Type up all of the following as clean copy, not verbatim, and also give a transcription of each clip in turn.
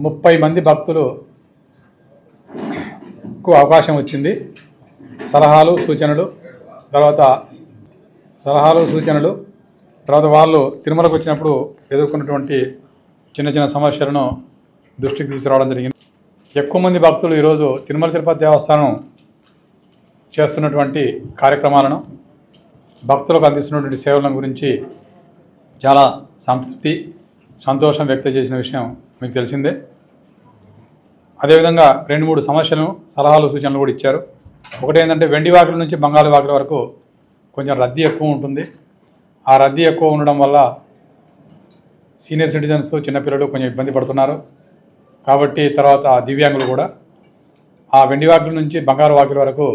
30 మంది భక్తులకు అవకాశం వచ్చింది. సలహాలు సూచనలు తర్వాత వాళ్ళు తిరుమలకు వచ్చినప్పుడు ఎదుర్కొన్నటువంటి చిన్న చిన్న సమస్యలను దృష్టికి తీసుకురావడం జరిగింది. ఎక్కువ మంది భక్తులు ఈరోజు తిరుమల తిరుపతి దేవస్థానం చేస్తున్నటువంటి కార్యక్రమాలను, భక్తులకు అందిస్తున్నటువంటి సేవల గురించి చాలా సంతృప్తి, సంతోషం వ్యక్తం చేసిన విషయం మీకు తెలిసిందే. అదేవిధంగా 2-3 సమస్యలను, సలహాలు, సూచనలు కూడా ఇచ్చారు. ఒకటి ఏంటంటే వెండి వాకిల నుంచి బంగారు వాకిల వరకు కొంచెం రద్దీ ఎక్కువ ఉంటుంది. ఆ రద్దీ ఎక్కువ ఉండడం వల్ల సీనియర్ సిటిజన్స్, చిన్నపిల్లలు కొంచెం ఇబ్బంది పడుతున్నారు. కాబట్టి తర్వాత దివ్యాంగులు కూడా ఆ వెండి వాకిల నుంచి బంగారు వాకిల వరకు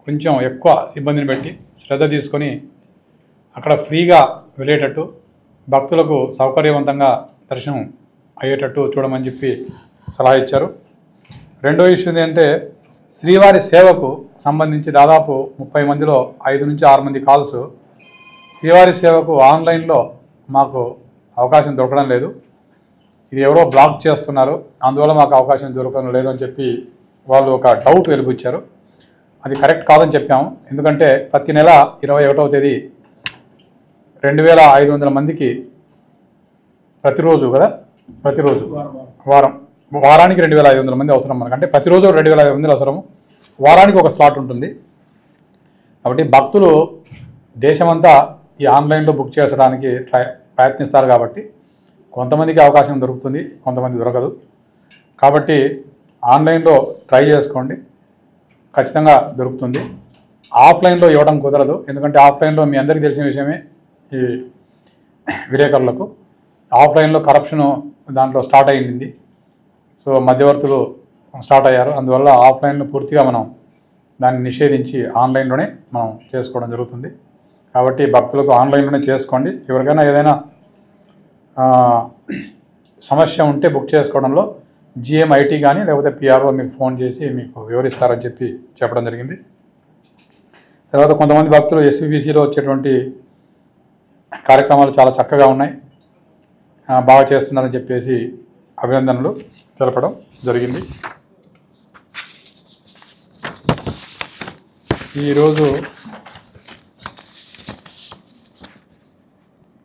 కొంచెం ఎక్కువ సిబ్బందిని పెట్టి శ్రద్ధ తీసుకొని అక్కడ ఫ్రీగా వెళ్ళేటట్టు, భక్తులకు సౌకర్యవంతంగా దర్శనం అయ్యేటట్టు చూడమని చెప్పి సలహా ఇచ్చారు. రెండో ఇష్యూ ఏంటంటే శ్రీవారి సేవకు సంబంధించి దాదాపు 30 మందిలో 5 నుంచి 6 మంది కాల్స్ శ్రీవారి సేవకు ఆన్లైన్లో మాకు అవకాశం దొరకడం లేదు, ఇది ఎవరో బ్లాక్ చేస్తున్నారు, అందువల్ల మాకు అవకాశం దొరకడం లేదు అని చెప్పి వాళ్ళు ఒక డౌట్ వెలిబుచ్చారు. అది కరెక్ట్ కాదని చెప్పాము. ఎందుకంటే ప్రతి నెల 21వ తేదీ 2500 మందికి ప్రతిరోజు వారానికి 2500 మంది అవసరం మనకు. అంటే ప్రతిరోజు 2500 మంది అవసరము, వారానికి ఒక స్లాట్ ఉంటుంది. కాబట్టి భక్తులు దేశమంతా ఈ ఆన్లైన్లో బుక్ చేసుకోవడానికి ప్రయత్నిస్తారు. కాబట్టి కొంతమందికి అవకాశం దొరుకుతుంది, కొంతమంది దొరకదు. కాబట్టి ఆన్లైన్లో ట్రై చేసుకోండి, ఖచ్చితంగా దొరుకుతుంది. ఆఫ్లైన్లో ఇవ్వడం కుదరదు. ఎందుకంటే ఆఫ్లైన్లో మీ అందరికీ తెలిసిన విషయమే, ఈ విలేకరులకు ఆఫ్లైన్లో కరప్షను దాంట్లో స్టార్ట్ అయ్యింది. సో మధ్యవర్తులు స్టార్ట్ అయ్యారు. అందువల్ల ఆఫ్లైన్లో పూర్తిగా మనం దాన్ని నిషేధించి ఆన్లైన్లోనే మనం చేసుకోవడం జరుగుతుంది. కాబట్టి భక్తులకు ఆన్లైన్లోనే చేసుకోండి. ఎవరికైనా ఏదైనా సమస్య ఉంటే బుక్ చేసుకోవడంలో జిఎంఐటీ కానీ లేకపోతే పిఆర్ఓ మీకు ఫోన్ చేసి మీకు వివరిస్తారని చెప్పడం జరిగింది. తర్వాత కొంతమంది భక్తులు ఎస్విబిసిలో వచ్చేటువంటి కార్యక్రమాలు చాలా చక్కగా ఉన్నాయి, బాగా చేస్తున్నారని చెప్పేసి అభినందనలు తెలపడం జరిగింది. ఈరోజు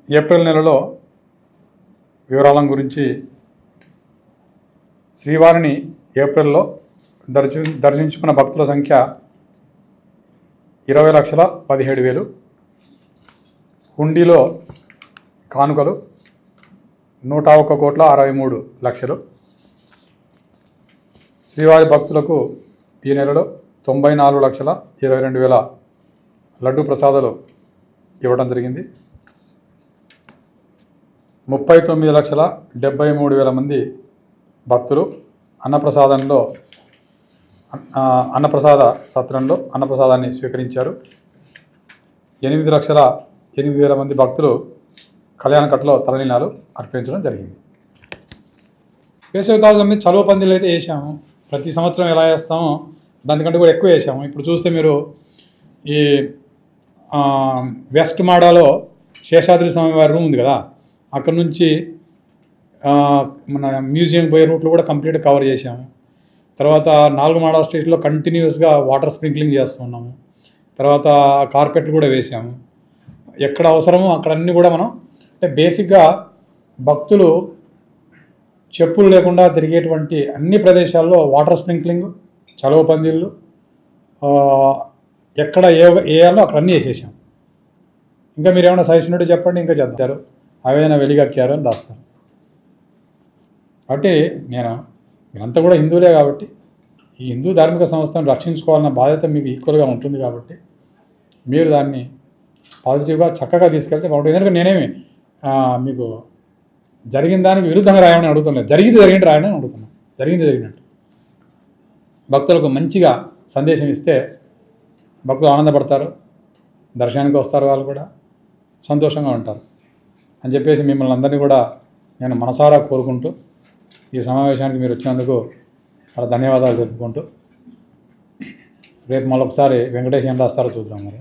ఏప్రిల్ నెలలో వివరాల గురించి శ్రీవారిని ఏప్రిల్లో దర్శించుకున్న భక్తుల సంఖ్య 20,17,000. హుండీలో కానుకలు 101,63,00,000. శ్రీవారి భక్తులకు ఈ నెలలో 94,22,000 లడ్డు ప్రసాదాలు ఇవ్వడం జరిగింది. 39,73,000 మంది భక్తులు అన్నప్రసాద సత్రంలో అన్నప్రసాదాన్ని స్వీకరించారు. 8,08,000 మంది భక్తులు కళ్యాణకట్టలో తలనీలాలు అర్పించడం జరిగింది. వేసవి కాలం మీద చలువ పందిళ్ళు అయితే వేసాము. ప్రతి సంవత్సరం ఎలా వేస్తామో దానికంటే కూడా ఎక్కువ వేసాము. ఇప్పుడు చూస్తే మీరు ఈ వెస్ట్ మాడాలో శేషాద్రి స్వామివారి రూమ్ ఉంది కదా, అక్కడ నుంచి మన మ్యూజియం పోయే రూట్లో కూడా కంప్లీట్గా కవర్ చేసాము. తర్వాత 4 మాడా స్ట్రీట్లో కంటిన్యూస్గా వాటర్ స్ప్రింక్లింగ్ చేస్తున్నాము. తర్వాత కార్పెట్లు కూడా వేసాము. ఎక్కడ అవసరమో అక్కడ అన్నీ కూడా మనం అంటే బేసిక్గా భక్తులు చెప్పులు లేకుండా తిరిగేటువంటి అన్ని ప్రదేశాల్లో వాటర్ స్ప్రింక్లింగ్, చలువ పందిళ్ళు ఎక్కడ వేయాలో అక్కడ అన్నీ వేసేసాం. ఇంకా మీరు ఏమైనా సజెషన్ ఉంటే చెప్పండి, ఇంకా చెప్తారు. అవేదైనా వెలిగక్కారు అని రాస్తారు. కాబట్టి మీరంతా కూడా హిందువులే కాబట్టి ఈ హిందూ ధార్మిక సంస్థను రక్షించుకోవాలన్న బాధ్యత మీకు ఈక్వల్గా ఉంటుంది. కాబట్టి మీరు దాన్ని పాజిటివ్గా చక్కగా తీసుకెళ్తే బాగుంటుంది. ఎందుకంటే నేనేమి మీకు జరిగిన దానికి విరుద్ధంగా రాయమని అడుగుతున్నాను, జరిగినట్టు రాయమని అడుగుతున్నాను. జరిగినట్టు భక్తులకు మంచిగా సందేశం ఇస్తే భక్తులు ఆనందపడతారు, దర్శనానికి వస్తారు, వాళ్ళు కూడా సంతోషంగా ఉంటారు అని చెప్పేసి మిమ్మల్ని అందరినీ కూడా నేను మనసారా కోరుకుంటూ ఈ సమావేశానికి మీరు వచ్చినందుకు చాలా ధన్యవాదాలు తెలుపుకుంటూ రేపు మళ్ళొకసారి వెంకటేష్ ఏం రాస్తారో చూద్దాం మరి.